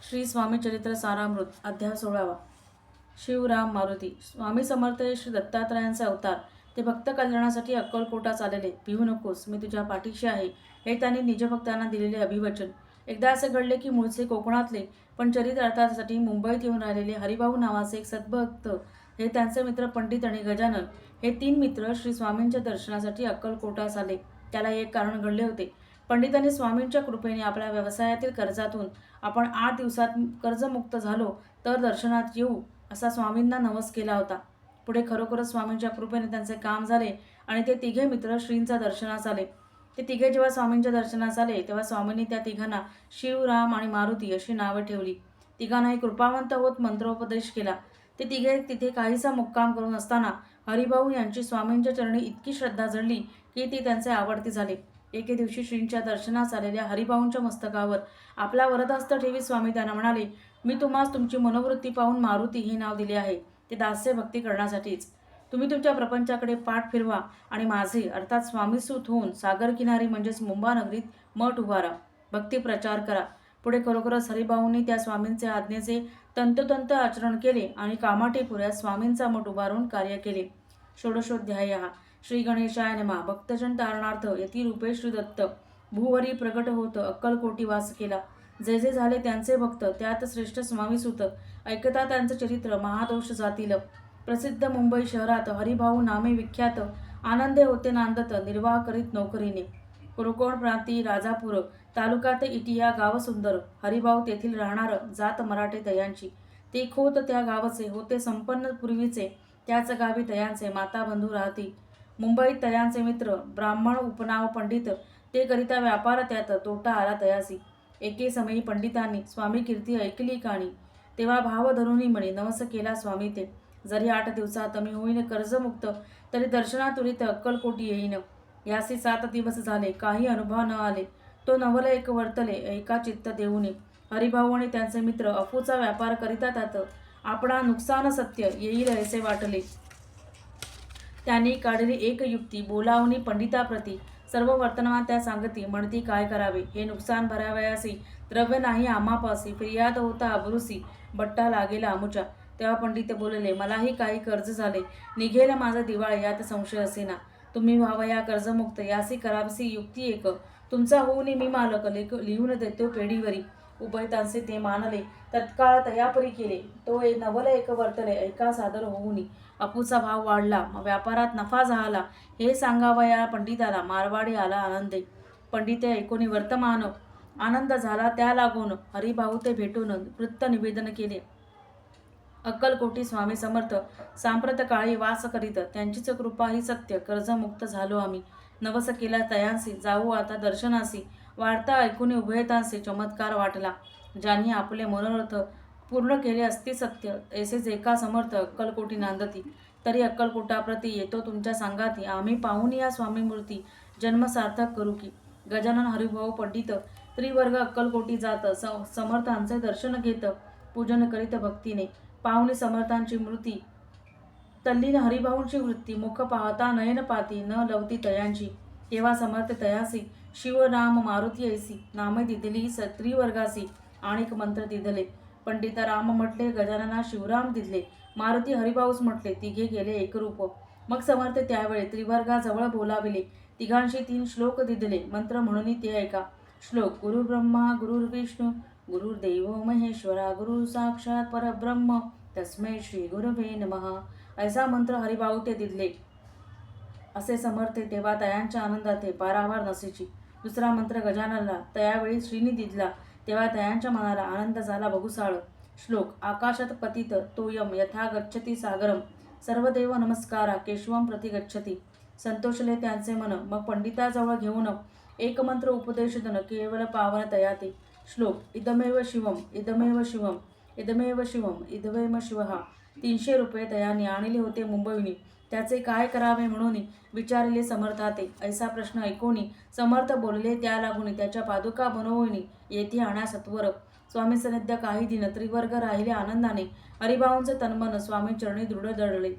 श्री स्वामी चरित्र सारामृत अध्याय 16वा. शिवराम मारुती. स्वामी समर्थ श्री दत्तात्रयांचे अवतार. ते भक्त कल्याणासाठी अक्कलकोटास आलेले. भिवू नकोस, मी तुझ्या पाठीशी आहे, हे त्यांनी निजभक्तांना दिलेले अभिवचन. एकदा असे घडले की मूळचे कोकणातले पण चरितार्थासाठी मुंबईत येऊन राहिलेले हरिभाऊ नावाचे एक सद्भक्त, हे त्यांचे मित्र पंडित आणि गजानन, हे 3 मित्र श्री स्वामींच्या दर्शनासाठी अक्कलकोटास आले. त्याला एक कारण घडले होते. पंडितांनी स्वामींच्या कृपेने आपल्या व्यवसायातील कर्जातून आपण 8 दिवसात कर्जमुक्त झालो तर दर्शनात येऊ, असा स्वामींना नवस केला होता. पुढे खरोखरच स्वामींच्या कृपेने त्यांचे काम झाले आणि ते तिघे मित्र श्रींच्या दर्शनास आले. ते तिघे जेव्हा स्वामींच्या दर्शनास आले तेव्हा स्वामींनी त्या तिघांना शिव, राम आणि मारुती अशी नावे ठेवली. तिघांनाही कृपावंत होत मंत्रोपदेश केला. ते तिघे तिथे काहीसा मुक्काम करून असताना हरिभाऊ यांची स्वामींच्या चरणी इतकी श्रद्धा जडली की ती त्यांचे आवडते झाले. एके दिवशी श्रींच्या दर्शनास आलेल्या हरिभाऊंच्या मस्तकावर आपला वरदहस्त ठेवी स्वामी त्यांना म्हणाले, मी तुम्हास तुमची मनोवृत्ती पाहून मारुती हे नाव दिले आहे, ते दास्य भक्ती करण्यासाठीच. तुम्ही तुमच्या प्रपंचाकडे पाठ फिरवा आणि माझे अर्थात स्वामीसूत होऊन सागर किनारी म्हणजेच मुंबा नगरीत मठ उभारा, भक्ती प्रचार करा. पुढे खरोखरच हरिभाऊंनी त्या स्वामींचे आज्ञेचे तंतोतंत आचरण केले आणि कामाठीपुऱ्यात स्वामींचा मठ उभारून कार्य केले. षोडशोध्याय. श्री गणेशाय नमः. भक्तजन तारणार्थ यती रूपे श्री दत्त भूवरी प्रगट होत अक्कलकोटी वास केला. जे जे झाले त्यांचे भक्त त्यात श्रेष्ठ स्वामीसूत, ऐकता त्यांचे चरित्र महादोष जातील. प्रसिद्ध मुंबई शहरात हरिभाऊ नामे विख्यात, आनंदे होते नांदत निर्वाह करीत नोकरीने. कुरकोण प्रांती राजापूर तालुका ते इटिया गाव सुंदर. हरिभाऊ तेथील राहणार, जात मराठे तयांची. ते खोत त्या गावचे होते संपन्न पूर्वीचे, त्याच गावी तयांचे माता बंधू राहती. मुंबईत तयांचे मित्र ब्राह्मण उपनाव पंडित, ते करिता व्यापार त्यात तोटा आला तयासी. एके समयी पंडितांनी स्वामी कीर्ती ऐकली काणी, तेव्हा भाव धरुनी म्हणे नवस केला स्वामी ते. जरी 8 दिवसात मी होईन कर्जमुक्त, तरी दर्शनातुरीत अक्कलकोटी येईन. यासी 7 दिवस झाले, काही अनुभव न आले. तो नवल एक वर्तले एका चित्त देऊनी. हरिभाऊ आणि त्यांचे मित्र अफूचा व्यापार करिता त्यात आपणा नुकसान सत्य येईल असे वाटले. त्यांनी काढली एक युक्ती, बोलावणी पंडिताप्रती सर्व वर्तमान त्या सांगती, म्हणती काय करावे, हे नुकसान भरावयासी द्रव्य नाही आम्हापासी, फिर्याद होता अबरुसी, बट्टा लागेला आमुच्या. तेव्हा पंडित बोलले, मलाही काही कर्ज झाले, निघेल माझा दिवाळ, यात संशय असेना. तुम्ही व्हावया कर्जमुक्त, यासी करावसी युक्ती एक. तुमचा होऊनी मी मालक, लिहून देतो पेढीवरी. उभयतांचे ते मानले, तत्काळ तयापरी केले. तो नवल एक वर्तले ऐका सादर होऊनी. अपूचा भाव वाढला, व्यापारात नफा झाला, हे सांगावया पंडिताला. मारवाडी आला आनंदे. पंडिते ऐकून वर्तमान, आनंद झाला त्या लागून. हरिभाऊ ते भेटून वृत्त निवेदन केले. अक्कलकोटी स्वामी समर्थ सांप्रत काळी वास करीत, त्यांचीच कृपा ही सत्य, कर्जमुक्त झालो आम्ही. नवस केला तयांसी, जाऊ आता दर्शनासी. वार्ता ऐकून उभयतांचे चमत्कार वाटला. ज्यांनी आपले मनोरथ पूर्ण केले असते सत्य, ऐसेच एका समर्थ अक्कलकोटी नांदती. तरी अक्कलकोटाप्रती येतो तुमच्या सांगाती, आम्ही पाहून या स्वामी मूर्ती जन्म सार्थक करू की. गजानन हरिभाऊ पंडित त्रिवर्ग अक्कलकोटी जात, समर्थांचे दर्शन घेत, पूजन करीत भक्तीने. पाहुणी समर्थांची मूर्ती, तल्लीन हरिभाऊंची वृत्ती, मुख पाहता नयन पाती, न लवती तयांची. तेव्हा समर्थ तयासी शिव, राम, मारुती ऐसी नामे दिधली त्रिवर्गासी. आणिक मंत्र दिधले. पंडिता राम म्हटले, गजानना शिवराम दिधले, मारुती हरिभाऊस म्हटले, तिघे गेले एकरूप. मग समर्थ त्यावेळी त्रिवर्गाजवळ बोलाविले. तिघांशी 3 श्लोक दिधले. मंत्र म्हणून ते ऐका. श्लोक. गुरु ब्रह्मा गुरुर्विष्णू गुरुर्देव महेश्वरा, गुरु साक्षात परब्रह्म तस्मै श्री गुरवे नमः. ऐसा मंत्र हरिभाऊ ते दिधले. असे समर्थ तेव्हा तयांच्या आनंदात पारावार नसेची. दुसरा मंत्र गजाननला त्यावेळी श्रीनी दिधला. तेव्हा तयांच्या मनाला आनंद झाला बहुसाळ. श्लोक. आकाशात पतित तोयम यथा गच्छती सागरम, सर्वदेव नमस्कारा केशवम प्रति गच्छती. संतोषले त्यांचे मन. मग पंडिताजवळ घेऊन एक मंत्र उपदेशदन केवल पावन तयाते. श्लोक. इदमेव शिवम इदमेव शिवम इदमेव शिवम इदमेव शिवहा. 300 रुपये तयाने आणले होते मुंबईनी. त्याचे काय करावे म्हणून विचारले समर्थाते. ऐसा प्रश्न ऐकूनी समर्थ बोलले, त्या लागून त्याच्या पादुका बनवून येथे आणा सत्वर. स्वामी सन्निध्य काही दिन त्रिवर्ग राहिले आनंदाने. हरिभाऊंचे तन्मन स्वामी चरणी दृढ दडले.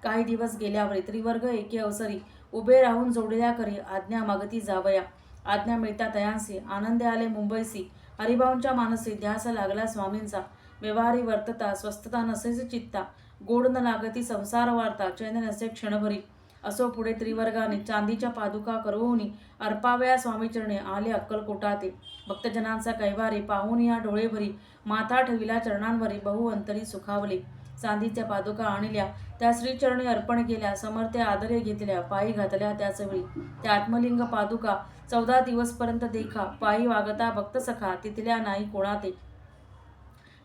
काही दिवस गेल्यावर त्रिवर्ग एके अवसरी उभे राहून जोडल्या करी आज्ञा मागती जावया. आज्ञा मिळता तयांसी आनंदे आले मुंबईसी. हरिभाऊंच्या मानसी ध्यास लागला स्वामींचा. व्यवहारी वर्तता स्वस्थता नसेच चित्ता, गोड न लागती संसार वार्ता, चैन नसे क्षणभरी. असो पुढे त्रिवर्गाने चांदीच्या पादुका करवूनी, अर्पाव्या स्वामीचरणे आले अक्कलकोटाते. भक्तजनांचा कैवारी पाहून या डोळेभरी, माथा ठेविला चरणांवरी बहु अंतरी सुखावले. चांदीच्या पादुका आणल्या त्या श्रीचरणी अर्पण केल्या, समर्थे आदरे घेतल्या पायी घातल्या त्याच वेळी. त्या आत्मलिंग पादुका 14 दिवसपर्यंत देखा, पायी वागता भक्त सखा तिथल्या नाही कोणाते.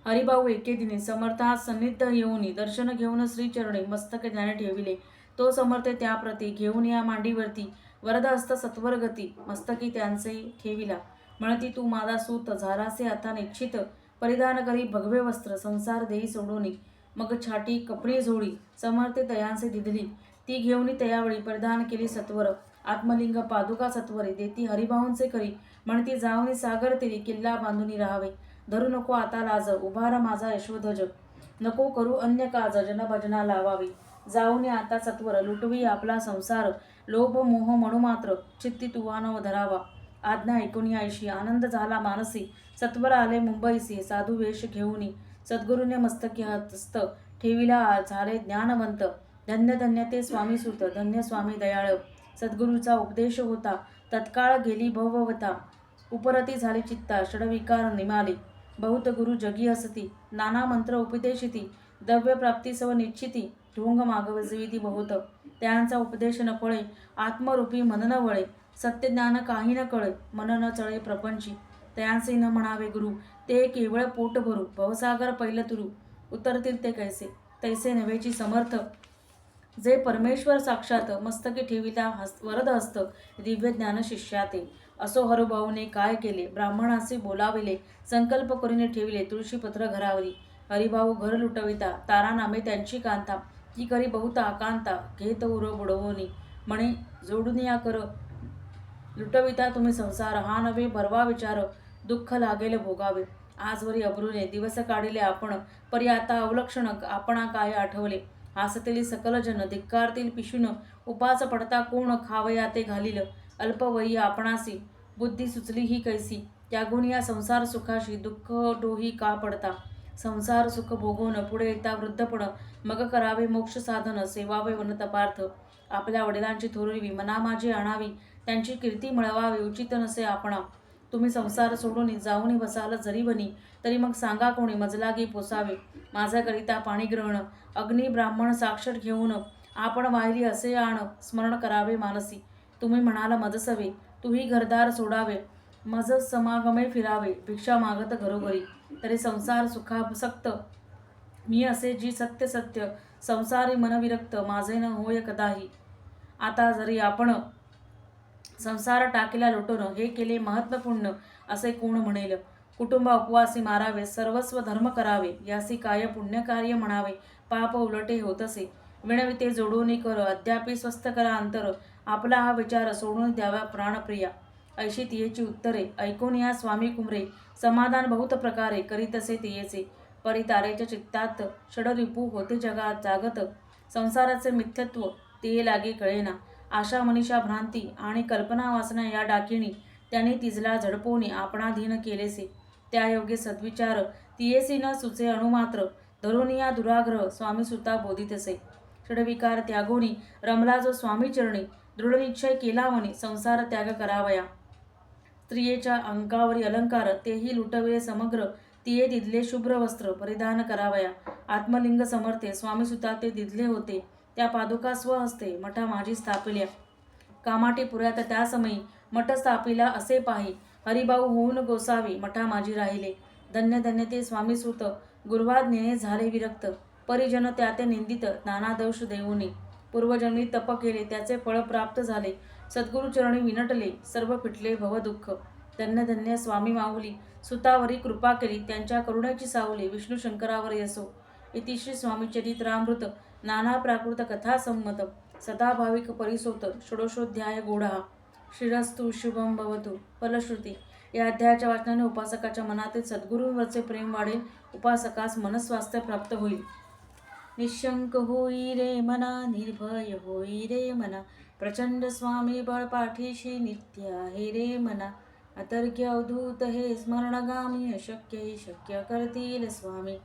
हरिभाऊ एके दिनी समर्थात सन्निध येऊनी, दर्शन घेऊन श्रीचरणी मस्तक ज्याने ठेविले. तो समर्थ त्याप्रती घेऊन या मांडीवरती, वरद हस्त सत्वरगती मस्तकी त्यांचे ठेविला. म्हणती तू माझा सूत झालासे आता निश्चित, परिधान करी भगवे वस्त्र संसार देई सोडूनी. मग छाटी कपडी झोडी समर्थे तयांचे दिधली, ती घेऊनी तयावेळी परिधान केली सत्वर. आत्मलिंग पादुका सत्वरे देती हरिभाऊंचे करी, म्हणती जाऊनी सागर तेरी किल्ला बांधूनी राहावे. धरू नको आता लाज उभार माझा यशोध्वज, नको करू अन्य काज जनभजना लावावी. जाऊनी आता सत्वर लुटवी आपला संसार, लोभ मोह म्हणू मात्र चित्ती तुवा न धरावा. आज्ञा ऐकून ऐशी आनंद झाला मानसी, सत्वर आले मुंबईसी साधू वेश घेऊनी. सद्गुरूने मस्तकी हस्त ठेविला झाले ज्ञानवंत, धन्य धन्य ते स्वामी सुत धन्य स्वामी दयाळ. सद्गुरूचा उपदेश होता तत्काळ गेली भववता, उपरती झाली चित्ता षडविकार निमाले. बहुत गुरु जगी असती नाना मंत्र उपदेशिती, द्रव्य प्राप्ती सव निश्चिती ढोंग मागवजविती बहुत. त्यांचा उपदेश न फळे आत्मरूपी मन न वळे, सत्य ज्ञान काही न कळे मन न चळे प्रपंची. त्यांचे न म्हणावे गुरु ते केवळ पोट भरू, भवसागर पैल तुरू उतरतील ते कैसे. तैसे नव्हेची समर्थ जे परमेश्वर साक्षात, मस्तकी ठेविला वरद हस्त दिव्य ज्ञान शिष्याते. असो हरिभाऊने काय केले, ब्राह्मणासी बोलाविले, संकल्प करीने ठेविले तुळशीपत्र घरावरी. हरिभाऊ घर लुटविता तारानामे त्यांची कांता, ती करी बहुत आकांता घेत उर बुडवोनी. म्हणे जोडून या कर लुटविता तुम्ही संसार, हा नव्हे भरवा विचार दुःख लागेल भोगावे. आजवरी अब्रूने दिवस काढिले आपण, परी आता अवलक्षण आपणा काय आठवले. हासतील सकल जन धिक्कारतील पिशून, उपास पडता कोण खावया ते घालील. अल्पवयी आपणासी बुद्धी सुचली ही कैसी, त्यागुण या संसार सुखाशी दुःख डोही का पडता. संसार सुख भोगवून पुढे येता वृद्धपण, मग करावे मोक्ष साधन सेवावे वनतपार्थ. आपल्या वडिलांची थोरवी मना माझी आणावी, त्यांची कीर्ती मिळवावी उचित नसे आपणा. तुम्ही संसार सोडून जाऊन बसाल जरी वनी, तरी मग सांगा कोणी मजलागी पोसावे. माझ्याकरिता पाणी ग्रहण अग्नी ब्राह्मण साक्षर घेऊन, आपण वाहिली असे आण स्मरण करावे मानसी. तुम्ही म्हणाल मजसवे तूही घरदार सोडावे, मज समागमे फिरावे भिक्षा मागत घरोघरी. तरी संसार सुखासक्त मी असे जी सत्य सत्य, संसारी मन विरक्त माझे न होय कदाही. आता जरी आपण संसार टाकीला लोटून, हे केले महत्त्वपूर्ण असे कोण म्हणेल. कुटुंब उपवासी मारावे, सर्वस्व धर्म करावे, यासी काय पुण्यकार्य म्हणावे. पाप उलटे होतसे विणविते जोडून कर, अद्यापि स्वस्थ करा अंतर. आपला हा विचार सोडून द्यावा प्राणप्रिया. ऐशी तियेची उत्तरे ऐकून या स्वामी कुमरे, समाधान बहुत प्रकारे करीतसे तियेचे. परी तारेच्या चित्तात षडरिपू होते जगात जागत, संसाराचे मिथ्यत्व तिये लागे कळेना. आशा मनीषा भ्रांती आणि कल्पना वासना या डाकिणी, त्यांनी तिजला झडपोनी आपणाधीन केलेसे. त्यायोगे सद्विचार तियेसी न सुचे अणुमात्र, धरून या दुराग्रह स्वामी सुता बोधितसे. षडविकार त्यागोनी रमला जो स्वामी चरणी, दृढ निश्चय केला म्हणे संसार त्याग करावया. स्त्रियेच्या अंगावरी अलंकार तेही लुटवे समग्र, तिये दिदले शुभ्र वस्त्र परिधान करावया. आत्मलिंग समर्थे स्वामी सुता ते दिदले होते, त्या पादुका स्वहस्ते मठा माझी स्थापिल्या. कामाटी पुऱ्यात त्या समयी मठ स्थापिला असे पाही, हरिभाऊ होऊन गोसावी मठा माझी राहिले. धन्य धन्य ते स्वामी सुत गुरुवाज्ञेने झाले विरक्त, परिजन त्या ते निंदित नाना दोष देऊनी. पूर्वजन्मी तप केले त्याचे फळ प्राप्त झाले, सद्गुरुचरणी विनटले सर्व फिटले भवदुःख. धन्य धन्य स्वामी माऊली सुतावरी कृपा केली, त्यांच्या करुणेची सावली विष्णू शंकरावर यसो. इति श्री स्वामीचरित्रामृत नाना प्राकृत कथा संमत, सदा भाविक परिसोत षोडशोध्याय गोडहा. श्रीरस्तु शुभम भवतु. फलश्रुती. या अध्यायाच्या वाचनाने उपासकाच्या मनातील सद्गुरूंवरचे प्रेम वाढेल, उपासकास मनस्वास्थ्य प्राप्त होईल. निशंक होई रे मना, निर्भय होई रे मना, प्रचंड स्वामी बळ पाठीशी नित्य आहे रे मना. अतर्क्य अवधूत हे स्मरणगामी अशक्य ही शक्य करतील स्वामी.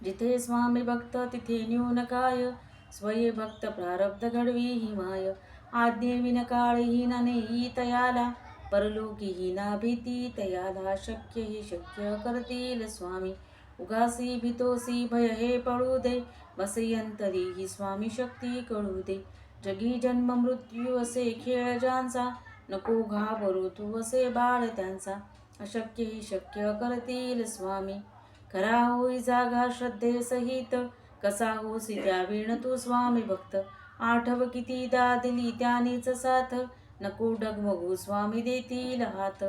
जिथे स्वामी भक्त तिथे न्यून काय, स्वये भक्त प्रारब्ध घडवी ही माय. आज्ञेविन काळहीन नेई तयाला, परलोकी ना भीती तयाला. शक्य ही शक्य करतील स्वामी. उगासी भीतोसी भय हे पळू दे, बसे अंतरी ही स्वामी शक्ती कळू दे. जगी जन्म मृत्यू असे खेळ ज्यांचा, नको घाबरू तू असे बाळ त्यांचा. अशक्य ही शक्य करतील स्वामी. खरा होई जागा श्रद्धे सहित, कसा होसी त्या विण तू स्वामी भक्त. आठव कितीदा दिली त्यानीच साथ, नको डगमगू स्वामी देतील हात.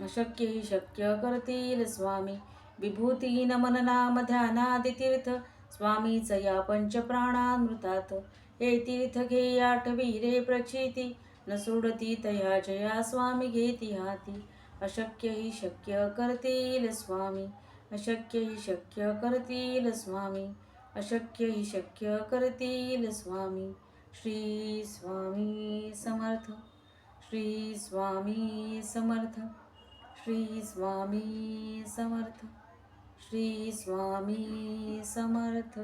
अशक्य ही शक्य करतील स्वामी. विभूती नमन नाम ध्यानादि तीर्थ, स्वामीच या पंच प्राणामृतात. हे तीर्थ घे आठवी रे प्रचिती, न सोडती तया जया स्वामी घेती हाती. अशक्य ही शक्य करतील स्वामी. अशक्य ही शक्य करतील स्वामी. अशक्य ही शक्य करतील स्वामी. श्री स्वामी समर्थ. श्री स्वामी समर्थ. श्री स्वामी समर्थ. श्री स्वामी समर्थ.